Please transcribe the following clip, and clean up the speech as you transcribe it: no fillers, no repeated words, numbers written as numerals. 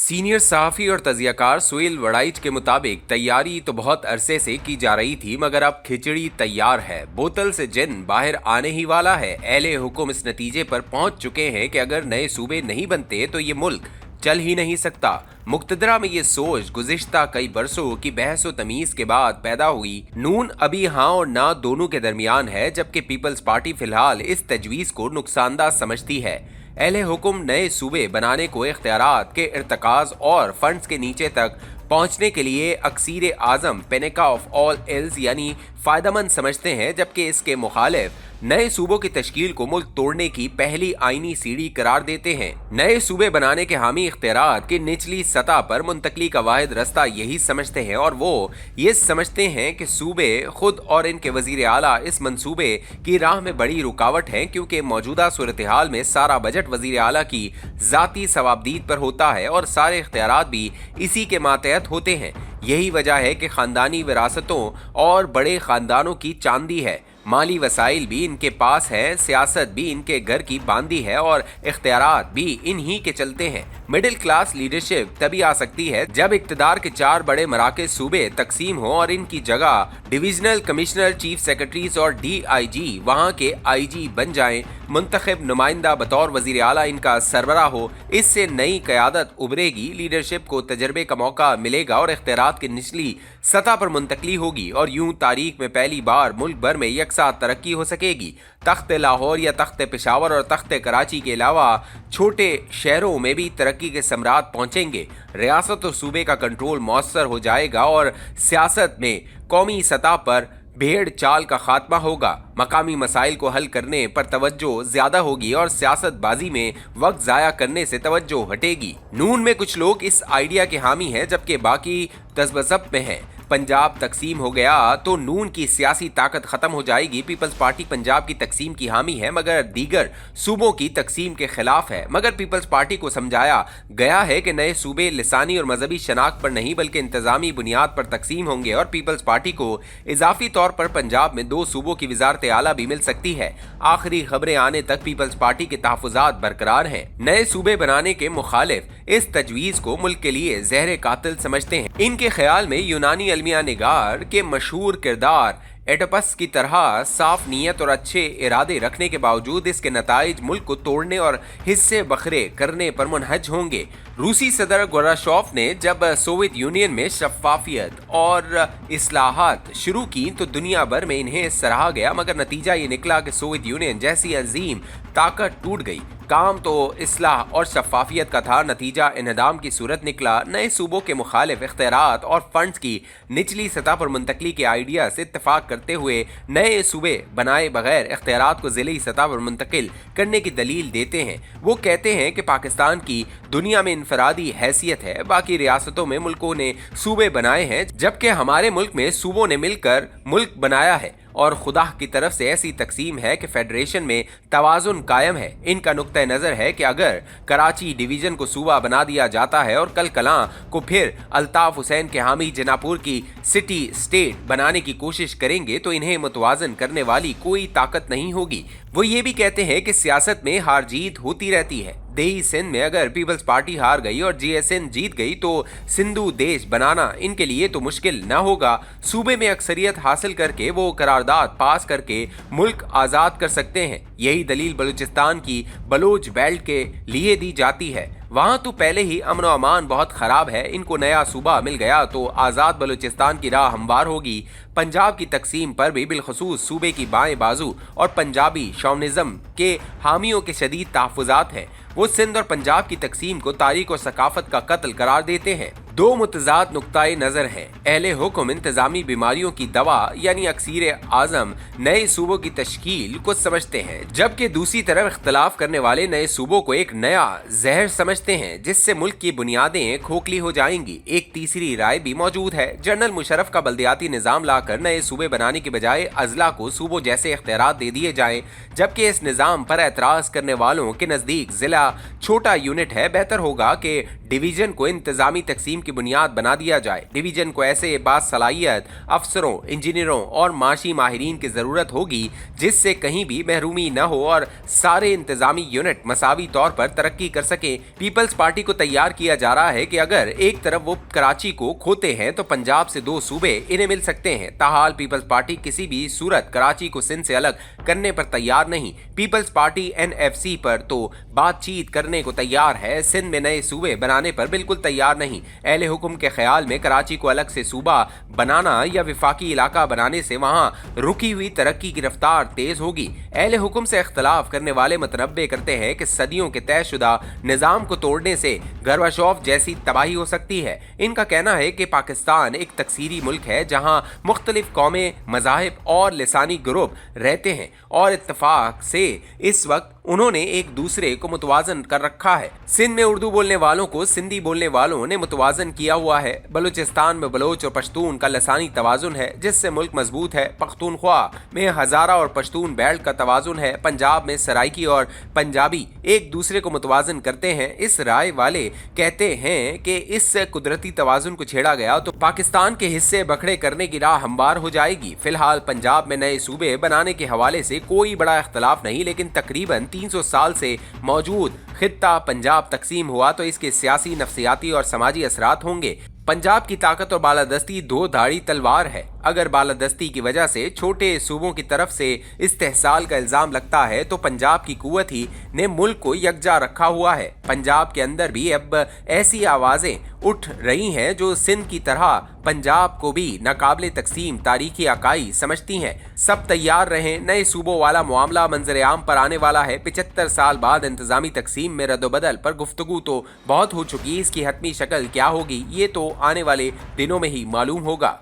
Senior सहाफ़ी और तजियाकार सुहेल वड़ाइच के मुताबिक तैयारी तो बहुत अरसे से की जा रही थी, मगर अब खिचड़ी तैयार है। बोतल से जिन बाहर आने ही वाला है। अहले हुकुम इस नतीजे पर पहुंच चुके हैं कि अगर नए सूबे नहीं बनते तो ये मुल्क चल ही नहीं सकता। मुक्तदरा में ये सोच गुज़िश्ता कई बरसों की बहस व तमीज़ के बाद पैदा हुई। नून अभी हाँ और ना दोनों के दरमियान है, जबकि पीपल्स पार्टी फिलहाल इस तजवीज़ को नुकसानदा समझती है। अहले हुकुम नए सूबे बनाने को इख्तियारात के इर्तकाज और फंड्स के नीचे तक पहुंचने के लिए अक्सीर आज़म पेनेका ऑफ ऑल इल्स यानी फ़ायदेमंद समझते हैं, जबकि इसके मुखालिफ नए सूबों की तश्कील को मुल्क तोड़ने की पहली आईनी सीढ़ी करार देते हैं। नए सूबे बनाने के हामी इख्तियारात की निचली सतह पर मुंतकली का वाहिद रास्ता यही समझते हैं, और वो ये समझते हैं कि सूबे खुद और इनके वजीर आला इस मंसूबे की राह में बड़ी रुकावट हैं, क्योंकि मौजूदा सूरत हाल में सारा बजट वजीर आला की ज़ाती सवाबदीद पर होता है और सारे इख्तियारात भी इसी के मातहत होते हैं। यही वजह है कि ख़ानदानी विरासतों और बड़े ख़ानदानों की चांदी है। माली वसाइल भी इनके पास है, सियासत भी इनके घर की बांदी है और इख्तियारात भी इन्हीं के चलते हैं। मिडिल क्लास लीडरशिप तभी आ सकती है जब इक्तदार के 4 बड़े मराकज़ सूबे तकसीम हो और इनकी जगह डिविजनल कमिश्नर, चीफ सेक्रेटरीज और DIG वहाँ के IG बन जाएं। मुंतखब नुमाइंदा बतौर वजीर आला इनका सरबराह हो। इससे नई क़यादत उभरेगी, लीडरशिप को तजर्बे का मौका मिलेगा और इख्तियारात की निचली सतह पर मुंतकली होगी, और यूं तारीख में पहली बार मुल्क भर में यकसा तरक्की हो सकेगी। तख्त लाहौर या तख्त पेशावर और तख्त कराची के अलावा छोटे शहरों में भी तरक्की के सम्राट पहुंचेंगे। रियासत और सूबे का कंट्रोल मौसर हो जाएगा और सियासत में कौमी सतह पर भेड़ चाल का खात्मा होगा। मकामी मसाइल को हल करने पर तवज्जो ज्यादा होगी और सियासतबाजी में वक्त जाया करने से तवज्जो हटेगी। नून में कुछ लोग इस आइडिया के हामी हैं, जबकि बाकी तज़ब्ज़ब में हैं। पंजाब तकसीम हो गया तो नून की सियासी ताकत खत्म हो जाएगी। पीपल्स पार्टी पंजाब की तकसीम की हामी है, मगर दीगर सूबों की तकसीम के खिलाफ है। मगर पीपल्स पार्टी को समझाया गया है कि नए सूबे लिसानी और मजहबी शनाख्त पर नहीं बल्कि इंतजामी बुनियाद पर तकसीम होंगे, और पीपल्स पार्टी को इजाफी तौर पर पंजाब में 2 सूबों की वजारत आला भी मिल सकती है। आखिरी खबरें आने तक पीपल्स पार्टी के तहफ़्फ़ुज़ात बरकरार हैं। नए सूबे बनाने के मुखालिफ इस तजवीज़ को मुल्क के लिए जहर कातिल समझते हैं। इनके ख्याल में यूनानी अलमिया निगार के मशहूर किरदार एडपस की तरह साफ नीयत और अच्छे इरादे रखने के बावजूद इसके नताइज मुल्क को तोड़ने और हिस्से बखरे करने पर मुनहज होंगे। रूसी सदर गोराशोफ ने जब सोवियत यूनियन में शफाफियत और इस्लाहात शुरू की तो दुनिया भर में इन्हें सराहा गया, मगर नतीजा ये निकला कि सोवियत यूनियन जैसी अजीम ताकत टूट गई। काम तो इस्लाह और शफाफियत का था, नतीजा इन्हदाम की सूरत निकला। नए सूबों के मुखालिफ इख्तियारात और फंड्स की निचली सतह पर मुंतकली के आइडिया से इत्तफाक करते हुए नए सूबे बनाए बगैर इख्तियारात को ज़िली सतह पर मुंतकिल करने की दलील देते हैं। वो कहते हैं कि पाकिस्तान की दुनिया में इनफरादी हैसियत है, बाकी रियासतों में मुल्कों ने सूबे बनाए हैं, जबकि हमारे मुल्क में सूबों ने मिलकर मुल्क बनाया है, और खुदा की तरफ से ऐसी तकसीम है कि फेडरेशन में तवाज़ुन कायम है। इनका नुक्ता नज़र है कि अगर कराची डिवीज़न को सूबा बना दिया जाता है और कल कलां को फिर अल्ताफ़ हुसैन के हामी जनापुर की सिटी स्टेट बनाने की कोशिश करेंगे तो इन्हें मुतवाज़न करने वाली कोई ताकत नहीं होगी। वो ये भी कहते हैं कि सियासत में हार जीत होती रहती है। देही सिंध में अगर पीपल्स पार्टी हार गई और GSN जीत गई तो सिंधु देश बनाना इनके लिए तो मुश्किल न होगा। सूबे में अक्सरियत हासिल करके वो करारदाद पास करके मुल्क आज़ाद कर सकते हैं। यही दलील बलूचिस्तान की बलोच बेल्ट के लिए दी जाती है। वहाँ तो पहले ही अमन व अमान बहुत ख़राब है, इनको नया सूबा मिल गया तो आज़ाद बलूचिस्तान की राह हमवार होगी। पंजाब की तकसीम पर भी बिलखसूस सूबे की बाएं बाजू और पंजाबी शौनिज़म के हामियों के शदीद तहफ़्फ़ुज़ात हैं। वो सिंध और पंजाब की तकसीम को तारीख और सकाफत का कत्ल करार देते हैं। 2 मुतज़ाद नुक्ताए नज़र हैं। अहले हुक्म इंतज़ामी बीमारियों की दवा यानी अक्सीर आज़म नए सूबों की तश्कील को समझते हैं, जबकि दूसरी तरफ इख्तलाफ करने वाले नए सूबों को एक नया जहर समझते हैं जिससे मुल्क की बुनियादें खोखली हो जाएंगी। एक तीसरी राय भी मौजूद है। जनरल मुशर्रफ का बल्दियाती निज़ाम लाकर नए सूबे बनाने के बजाय अजला को सूबों जैसे इख्तियारात दे दिए जाएं, जबकि इस निज़ाम पर एतराज़ करने वालों के नज़दीक ज़िला छोटा यूनिट है। बेहतर होगा कि डिवीज़न को इंतज़ामी तकसीम की बुनियाद बना दिया जाए। डिवीजन को ऐसे बासलाहियत अफसरों, इंजीनियरों और माशी माहिरीन की जरूरत होगी जिससे कहीं भी महरूमी न हो और सारे इंतजामी यूनिट मसावी तौर पर तरक्की कर सके। पीपल्स पार्टी को तैयार किया जा रहा है कि अगर एक तरफ वो कराची को खोते हैं तो पंजाब से 2 सूबे इन्हें मिल सकते हैं। ताहाल पीपल्स पार्टी किसी भी सूरत कराची को सिंध से अलग करने पर तैयार नहीं। पीपल्स पार्टी एनएफसी पर तो बातचीत करने को तैयार है, सिंध में नए सूबे बनाने पर बिल्कुल तैयार नहीं। अहले हुक्म के ख्याल में कराची को अलग से सूबा बनाना या विफाकी इलाका बनाने से वहां रुकी हुई तरक्की की रफ्तार तेज होगी। अहले हुक्म से इख्तलाफ करने वाले मतनब्बे करते हैं कि सदियों के तयशुदा निजाम को तोड़ने से गरवाशौफ जैसी तबाही हो सकती है। इनका कहना है कि पाकिस्तान एक तकसीरी मुल्क है जहां मुख्तलिफ कौमें, मज़ाहिब और लिसानी ग्रुप रहते हैं और इत्तफाक से इस वक्त उन्होंने एक दूसरे को मुतवाजन कर रखा है। सिंध में उर्दू बोलने वालों को सिंधी बोलने वालों ने मुतवाजन किया हुआ है। बलूचिस्तान में बलोच और पश्तून का लसानी तवाजुन है जिससे मुल्क मजबूत है। पख्तूनख्वा में हजारा और पश्तून बेल्ट का तवाजुन है। पंजाब में सराइकी और पंजाबी एक दूसरे को मुतवाजन करते हैं। इस राय वाले कहते हैं कि इस कुदरती तवाजुन को छेड़ा गया तो पाकिस्तान के हिस्से बखड़े करने की राह हमवार हो जाएगी। फिलहाल पंजाब में नए सूबे बनाने के हवाले से कोई बड़ा इख्तलाफ नहीं, लेकिन तकरीबन 300 साल से मौजूद खित्ता पंजाब तकसीम हुआ तो इसके सियासी, नफ्सियाती और समाजी असरात होंगे। पंजाब की ताकत और बालादस्ती 2 धाड़ी तलवार है। अगर बालादस्ती की वजह से छोटे सूबों की तरफ से इस्तेहसाल का इल्जाम लगता है तो पंजाब की कुव्वत ही ने मुल्क को यकजा रखा हुआ है। पंजाब के अंदर भी अब ऐसी आवाजें उठ रही हैं जो सिंध की तरह पंजाब को भी नाकाबिले तकसीम तारीखी अकाई समझती हैं। सब तैयार रहें, नए सूबों वाला मामला मंजर आम पर आने वाला है। 75 साल बाद इंतजामी तकसीम में रद्दोबदल पर गुफ्तगू तो बहुत हो चुकी, इसकी हतमी शक्ल क्या होगी ये तो आने वाले दिनों में ही मालूम होगा।